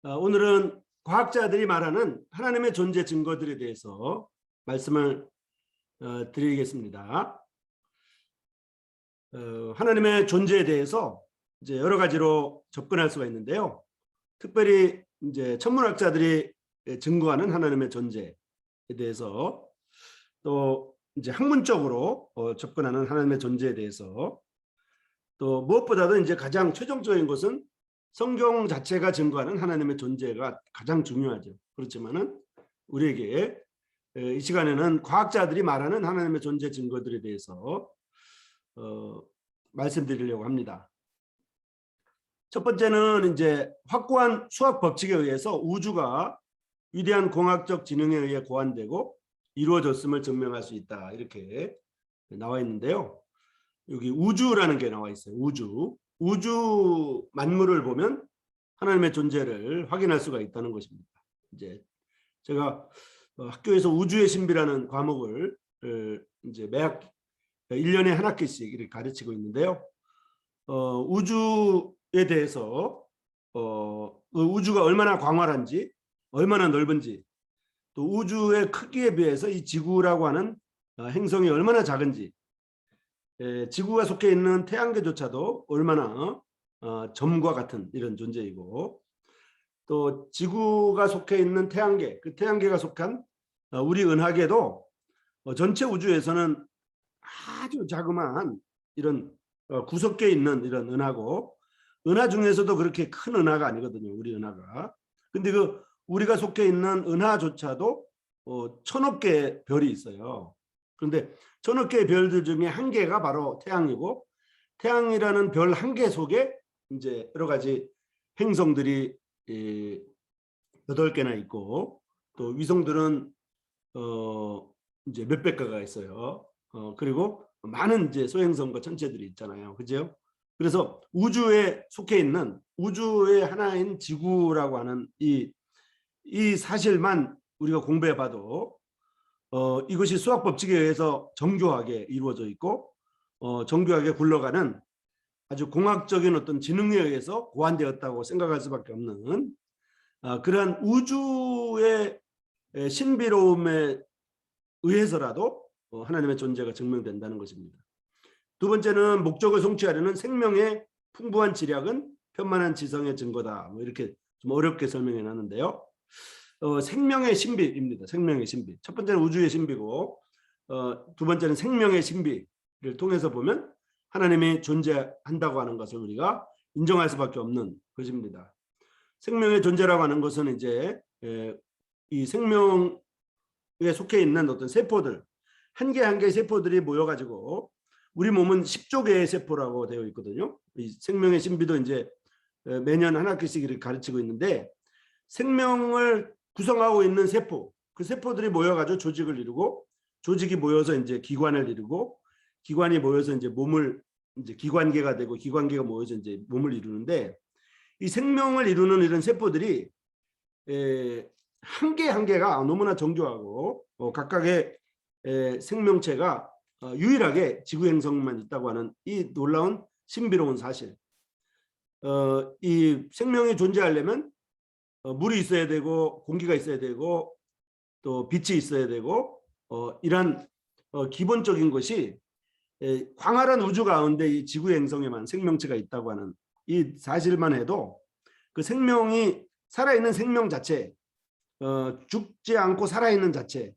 오늘은 과학자들이 말하는 하나님의 존재 증거들에 대해서 말씀을 드리겠습니다. 하나님의 존재에 대해서 이제 여러 가지로 접근할 수가 있는데요. 특별히 이제 천문학자들이 증거하는 하나님의 존재에 대해서, 또 이제 학문적으로 접근하는 하나님의 존재에 대해서, 또 무엇보다도 이제 가장 최종적인 것은 성경 자체가 증거하는 하나님의 존재가 가장 중요하죠. 그렇지만은 우리에게 이 시간에는 과학자들이 말하는 하나님의 존재 증거들에 대해서 말씀드리려고 합니다. 첫 번째는 이제 확고한 수학 법칙에 의해서 우주가 위대한 공학적 지능에 의해 고안되고 이루어졌음을 증명할 수 있다, 이렇게 나와 있는데요. 여기 우주라는 게 나와 있어요. 우주 만물을 보면 하나님의 존재를 확인할 수가 있다는 것입니다. 이제 제가 학교에서 우주의 신비라는 과목을 이제 매학 1년에 한 학기씩 이렇게 가르치고 있는데요. 우주에 대해서 우주가 얼마나 광활한지, 얼마나 넓은지, 또 우주의 크기에 비해서 이 지구라고 하는 행성이 얼마나 작은지, 지구가 속해 있는 태양계조차도 얼마나 점과 같은 이런 존재이고, 또 지구가 속해 있는 태양계, 그 태양계가 속한 우리 은하계도 전체 우주에서는 아주 자그마한 이런 구석계에 있는 이런 은하고, 은하 중에서도 그렇게 큰 은하가 아니거든요, 우리 은하가. 근데 그 우리가 속해 있는 은하조차도 1000억 개의 별이 있어요. 그런데 1000억 개의 별들 중에 한 개가 바로 태양이고, 태양이라는 별 한 개 속에 이제 여러 가지 행성들이 8개나 있고, 또 위성들은 이제 몇백 개가 있어요. 그리고 많은 이제 소행성과 천체들이 있잖아요. 그죠? 그래서 우주에 속해 있는, 우주의 하나인 지구라고 하는 이 사실만 우리가 공부해 봐도 이것이 수학 법칙에 의해서 정교하게 이루어져 있고 정교하게 굴러가는 아주 공학적인 어떤 지능에 의해서 고안되었다고 생각할 수밖에 없는 그러한 우주의 신비로움에 의해서라도 하나님의 존재가 증명된다는 것입니다. 두 번째는 목적을 성취하려는 생명의 풍부한 지략은 편만한 지성의 증거다, 뭐 이렇게 좀 어렵게 설명해 놨는데요. 생명의 신비입니다. 생명의 신비. 첫 번째는 우주의 신비고, 두 번째는 생명의 신비를 통해서 보면 하나님이 존재한다고 하는 것을 우리가 인정할 수밖에 없는 것입니다. 생명의 존재라고 하는 것은 이제 이 생명에 속해 있는 어떤 세포들, 한 개 한 개의 세포들이 모여가지고, 우리 몸은 10조 개의 세포라고 되어 있거든요. 이 생명의 신비도 이제 매년 한 학기씩 이렇게 가르치고 있는데, 생명을 구성하고 있는 세포, 그 세포들이 모여가지고 조직을 이루고, 조직이 모여서 이제 기관을 이루고, 기관이 모여서 이제 몸을, 이제 기관계가 되고, 기관계가 모여서 이제 몸을 이루는데, 이 생명을 이루는 이런 세포들이 한 개 한 개가 너무나 정교하고 각각의 생명체가 유일하게 지구 행성만 있다고 하는 이 놀라운 신비로운 사실. 이 생명이 존재하려면 물이 있어야 되고, 공기가 있어야 되고, 또 빛이 있어야 되고, 이런 기본적인 것이 광활한 우주 가운데 이 지구 행성에만 생명체가 있다고 하는 이 사실만 해도 그 생명이 살아있는 생명 자체, 죽지 않고 살아있는 자체,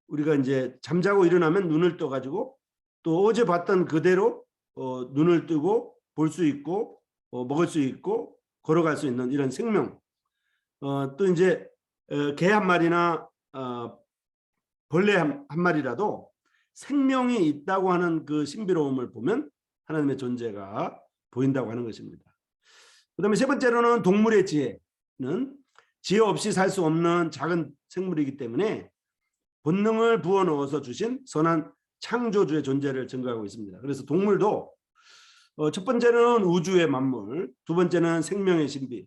우리가 이제 잠자고 일어나면 눈을 떠가지고 또 어제 봤던 그대로 눈을 뜨고 볼 수 있고 먹을 수 있고 걸어갈 수 있는 이런 생명, 또 이제 개 한 마리나 벌레 한 마리라도 생명이 있다고 하는 그 신비로움을 보면 하나님의 존재가 보인다고 하는 것입니다. 그 다음에 세 번째로는 동물의 지혜는 지혜 없이 살 수 없는 작은 생물이기 때문에 본능을 부어넣어서 주신 선한 창조주의 존재를 증거하고 있습니다. 그래서 동물도 첫 번째는 우주의 만물, 두 번째는 생명의 신비,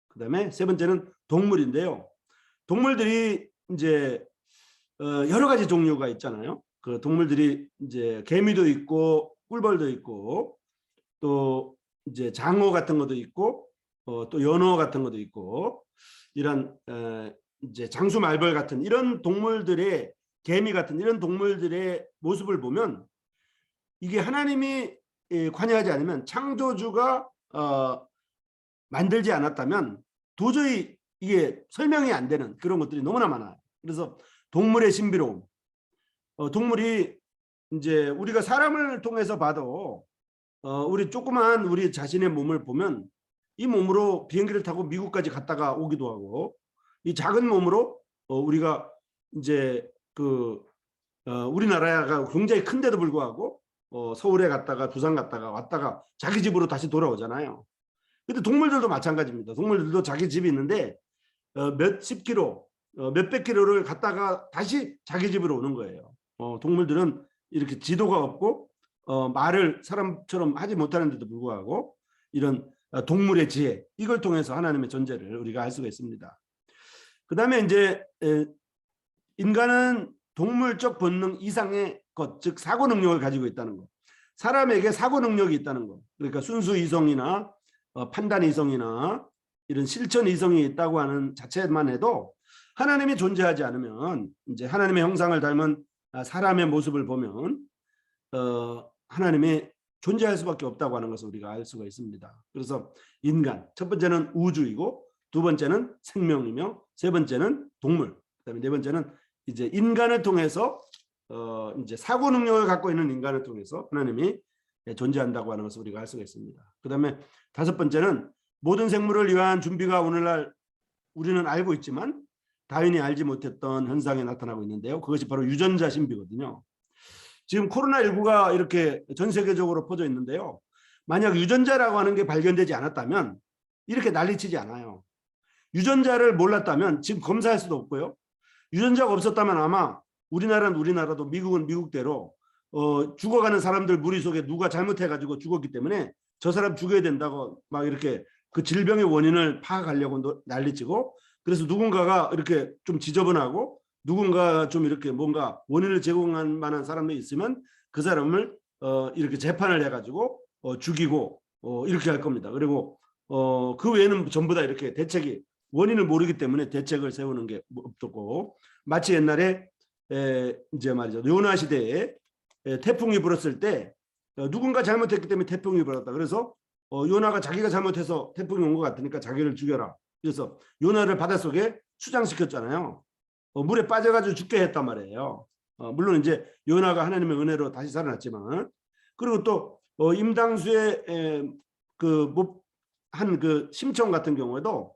그 다음에 세 번째는 동물인데요. 동물들이 이제 여러 가지 종류가 있잖아요. 그 동물들이 이제 개미도 있고 꿀벌도 있고 또 이제 장어 같은 것도 있고 또 연어 같은 것도 있고 이런 이제 장수말벌 같은 이런 동물들의 개미 같은 이런 동물들의 모습을 보면 이게 하나님이 관여하지 않으면 창조주가 만들지 않았다면 도저히 이게 설명이 안 되는 그런 것들이 너무나 많아요. 그래서 동물의 신비로움, 동물이 이제 우리가 사람을 통해서 봐도 우리 조그만 우리 자신의 몸을 보면 이 몸으로 비행기를 타고 미국까지 갔다가 오기도 하고 이 작은 몸으로 우리가 이제 우리나라가 굉장히 큰데도 불구하고 서울에 갔다가 부산 갔다가 왔다가 자기 집으로 다시 돌아오잖아요. 근데 동물들도 마찬가지입니다. 동물들도 자기 집이 있는데 몇십 킬로, 몇백 킬로를 갔다가 다시 자기 집으로 오는 거예요. 동물들은 이렇게 지도가 없고 말을 사람처럼 하지 못하는데도 불구하고 이런 동물의 지혜 이걸 통해서 하나님의 존재를 우리가 알 수가 있습니다. 그 다음에 이제 인간은 동물적 본능 이상의 것, 즉 사고 능력을 가지고 있다는 것. 사람에게 사고 능력이 있다는 것. 그러니까 순수 이성이나 판단 이성이나 이런 실천 이성이 있다고 하는 자체만 해도 하나님이 존재하지 않으면 이제 하나님의 형상을 닮은 사람의 모습을 보면 하나님이 존재할 수밖에 없다고 하는 것을 우리가 알 수가 있습니다. 그래서 인간 첫 번째는 우주이고 두 번째는 생명이며 세 번째는 동물 그다음에 네 번째는 이제 인간을 통해서 이제 사고 능력을 갖고 있는 인간을 통해서 하나님이 존재한다고 하는 것을 우리가 알 수가 있습니다. 그다음에 다섯 번째는 모든 생물을 위한 준비가 오늘날 우리는 알고 있지만 다윈이 알지 못했던 현상이 나타나고 있는데요. 그것이 바로 유전자 신비거든요. 지금 코로나19가 이렇게 전 세계적으로 퍼져 있는데요. 만약 유전자라고 하는 게 발견되지 않았다면 이렇게 난리치지 않아요. 유전자를 몰랐다면 지금 검사할 수도 없고요. 유전자가 없었다면 아마 우리나라는 우리나라도 미국은 미국대로 죽어가는 사람들 무리 속에 누가 잘못해가지고 죽었기 때문에 저 사람 죽여야 된다고 막 이렇게 그 질병의 원인을 파악하려고 난리치고 그래서 누군가가 이렇게 좀 지저분하고 누군가 좀 이렇게 뭔가 원인을 제공한 만한 사람이 있으면 그 사람을 이렇게 재판을 해가지고 죽이고 이렇게 할 겁니다. 그리고 그 외에는 전부 다 이렇게 대책이 원인을 모르기 때문에 대책을 세우는 게 없었고 마치 옛날에 이제 말이죠 요나 시대에 태풍이 불었을 때 누군가 잘못했기 때문에 태풍이 불었다. 그래서 요나가 자기가 잘못해서 태풍이 온 것 같으니까 자기를 죽여라. 그래서 요나를 바닷속에 수장시켰잖아요. 물에 빠져가지고 죽게 했단 말이에요. 물론 이제 요나가 하나님의 은혜로 다시 살아났지만 그리고 또 임당수의 그 심청 같은 경우에도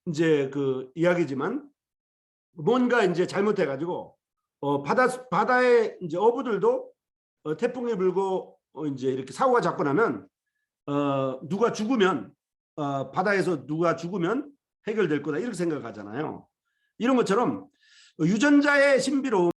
이제 그 이야기지만 뭔가 이제 잘못해가지고 바다에 이제 어부들도 태풍이 불고 이제 이렇게 사고가 자꾸 나면 누가 죽으면 바다에서 누가 죽으면 해결될 거다 이렇게 생각하잖아요. 이런 것처럼 유전자의 신비로움